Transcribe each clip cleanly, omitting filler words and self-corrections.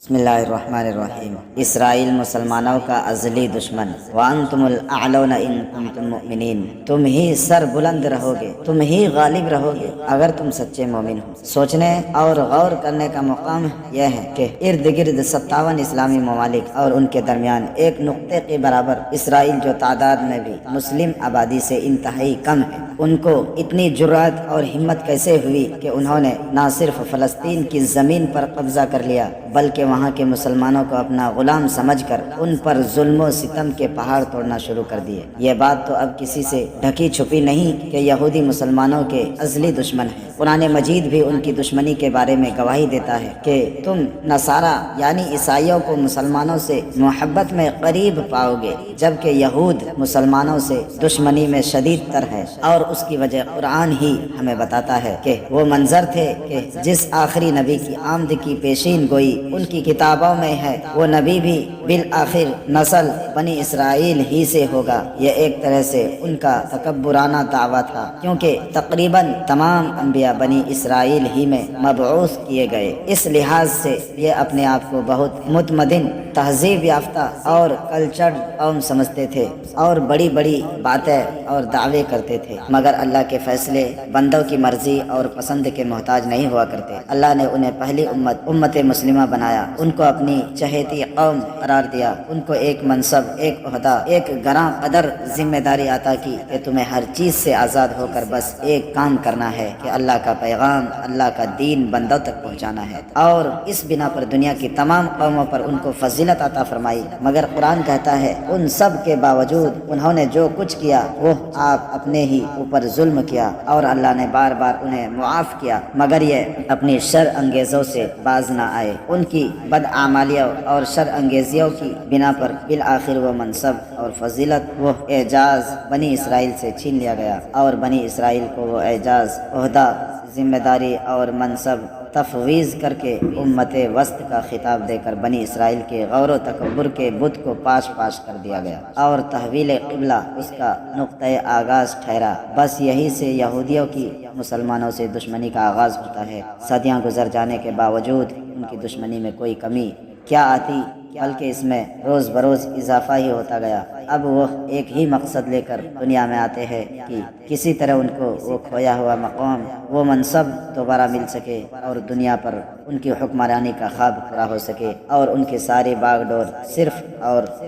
بسم اللہ الرحمن الرحیم۔ اسرائیل مسلمانوں کا ازلی دشمن، وانتم الاعلون ان کنتم مؤمنین، تم ہی سر بلند رہو گے، تم ہی غالب رہو گے اگر تم سچے مومن ہو۔ سوچنے اور غور کرنے کا مقام یہ ہے کہ ارد گرد 57 اسلامی ممالک اور ان کے درمیان ایک نقطے کے برابر اسرائیل جو تعداد میں بھی مسلم آبادی سے انتہائی کم ہے، ان کو اتنی جرأت اور ہمت کیسے ہوئی کہ انہوں نے نہ صرف فلسطین کی زمین پر قبضہ کر لیا بلکہ وہاں کے مسلمانوں کو اپنا غلام سمجھ کر ان پر ظلم و ستم کے پہاڑ توڑنا شروع کر دیے۔ یہ بات تو اب کسی سے ڈھکی چھپی نہیں کہ یہودی مسلمانوں کے ازلی دشمن ہیں۔ قرآن مجید بھی ان کی دشمنی کے بارے میں گواہی دیتا ہے کہ تم نصارہ یعنی عیسائیوں کو مسلمانوں سے محبت میں قریب پاؤ گے، جبکہ یہود مسلمانوں سے دشمنی میں شدید تر ہے، اور اس کی وجہ قرآن ہی ہمیں بتاتا ہے کہ وہ منظر تھے کہ جس آخری نبی کی آمد کی پیشین گوئی ان کی کتابوں میں ہے، وہ نبی بھی بالآخر نسل بنی اسرائیل ہی سے ہوگا۔ یہ ایک طرح سے ان کا تکبرانہ دعویٰ تھا، کیونکہ تقریباً تمام انبیاء بنی اسرائیل ہی میں مبعوث کیے گئے۔ اس لحاظ سے یہ اپنے آپ کو بہت متمدن، تہذیب یافتہ اور کلچرڈ قوم سمجھتے تھے اور بڑی بڑی باتیں اور دعوے کرتے تھے، مگر اللہ کے فیصلے بندوں کی مرضی اور پسند کے محتاج نہیں ہوا کرتے۔ اللہ نے انہیں پہلی امت مسلمہ بنایا، ان کو اپنی چہیتی قوم قرار دیا، ان کو ایک منصب، ایک عہدہ، ایک گراں قدر ذمہ داری عطا کی کہ تمہیں ہر چیز سے آزاد ہو کر بس ایک کام کرنا ہے کہ اللہ کا پیغام، اللہ کا دین بندوں تک پہنچانا ہے، اور اس بنا پر دنیا کی تمام قوموں پر ان کو فضیلت عطا فرمائی۔ مگر قرآن کہتا ہے ان سب کے باوجود انہوں نے جو کچھ کیا وہ آپ اپنے ہی اوپر ظلم کیا، اور اللہ نے بار بار انہیں معاف کیا، مگر یہ اپنی شر انگیزوں سے باز نہ آئے۔ ان کی بدعمالیوں اور شر انگیزیوں کی بنا پر بالآخر وہ منصب اور فضیلت، وہ اعزاز بنی اسرائیل سے چھین لیا گیا، اور بنی اسرائیل کو وہ اعزاز، عہدہ، ذمہ داری اور منصب تفویض کر کے امت وسط کا خطاب دے کر بنی اسرائیل کے غور و تکبر کے بت کو پاش کر دیا گیا، اور تحویل قبلہ اس کا نقطۂ آغاز ٹھہرا۔ بس یہی سے یہودیوں کی مسلمانوں سے دشمنی کا آغاز ہوتا ہے۔ صدیاں گزر جانے کے باوجود ان کی دشمنی میں کوئی کمی کیا آتی، بلکہ اس میں روز بروز اضافہ ہی ہوتا گیا۔ اب وہ ایک ہی مقصد لے کر دنیا میں آتے ہیں کہ کسی طرح ان کو وہ کھویا ہوا مقام، وہ منصب دوبارہ مل سکے، اور دنیا پر ان کی حکمرانی کا خواب پورا ہو سکے، اور ان کی ساری باغ ڈور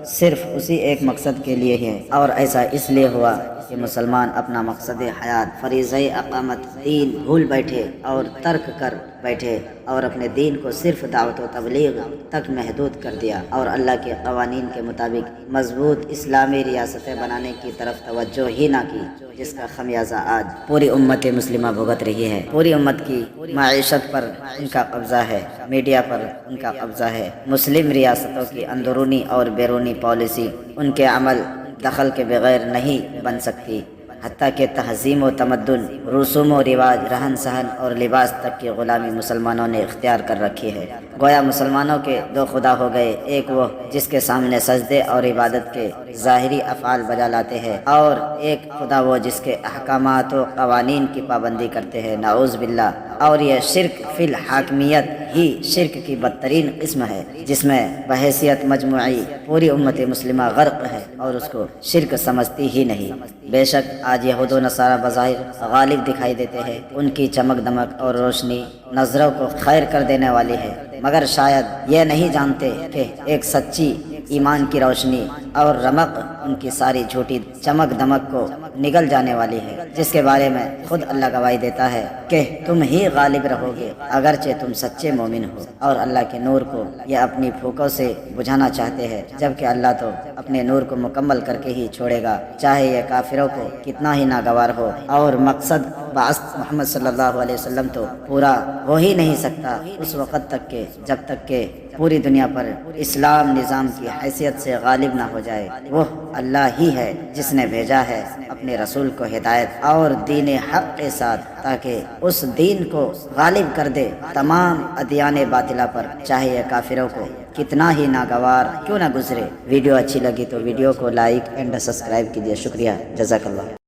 صرف اسی ایک مقصد کے لیے ہے۔ اور ایسا اس لیے ہوا کہ مسلمان اپنا مقصد حیات، فریضہ اقامت دین بھول بیٹھے اور ترک کر بیٹھے، اور اپنے دین کو صرف دعوت و تبلیغ تک محدود کر دیا، اور اللہ کے قوانین کے مطابق مضبوط اسلامی ریاستیں بنانے کی طرف توجہ ہی نہ کی، جس کا خمیازہ آج پوری امت مسلمہ بھگت رہی ہے۔ پوری امت کی معیشت پر ان کا قبضہ ہے، میڈیا پر ان کا قبضہ ہے، مسلم ریاستوں کی اندرونی اور بیرونی پالیسی ان کے عمل دخل کے بغیر نہیں بن سکتی، حتیٰ کہ تہذیب و تمدن، رسوم و رواج، رہن سہن اور لباس تک کی غلامی مسلمانوں نے اختیار کر رکھی ہے۔ گویا مسلمانوں کے دو خدا ہو گئے، ایک وہ جس کے سامنے سجدے اور عبادت کے ظاہری افعال بجا لاتے ہیں، اور ایک خدا وہ جس کے احکامات و قوانین کی پابندی کرتے ہیں، نعوذ باللہ۔ اور یہ شرک فی الحاکمیت ہی شرک کی بدترین قسم ہے، جس میں بحیثیت مجموعی پوری امت مسلمہ غرق ہے اور اس کو شرک سمجھتی ہی نہیں۔ بے شک آج یہود و نصارہ بظاہر غالب دکھائی دیتے ہیں، ان کی چمک دمک اور روشنی نظروں کو خیر کر دینے والی ہے، مگر شاید یہ نہیں جانتے کہ ایک سچی ایمان کی روشنی اور رمق ان کی ساری جھوٹی چمک دمک کو نگل جانے والی ہے، جس کے بارے میں خود اللہ گواہی دیتا ہے کہ تم ہی غالب رہو گے اگرچہ تم سچے مومن ہو۔ اور اللہ کے نور کو یہ اپنی پھوکوں سے بجھانا چاہتے ہیں، جبکہ اللہ تو اپنے نور کو مکمل کر کے ہی چھوڑے گا، چاہے یہ کافروں کو کتنا ہی ناگوار ہو۔ اور مقصد بعثت محمد صلی اللہ علیہ وسلم تو پورا ہو ہی نہیں سکتا اس وقت تک کہ جب تک کہ پوری دنیا پر اسلام نظام کی حیثیت سے غالب نہ ہو جائے۔ وہ اللہ ہی ہے جس نے بھیجا ہے اپنے رسول کو ہدایت اور دین حق کے ساتھ، تاکہ اس دین کو غالب کر دے تمام ادیان باطلہ پر، چاہے یہ کافروں کو کتنا ہی ناگوار کیوں نہ گزرے۔ ویڈیو اچھی لگی تو ویڈیو کو لائک اینڈ سبسکرائب کیجیے۔ شکریہ، جزاک اللہ۔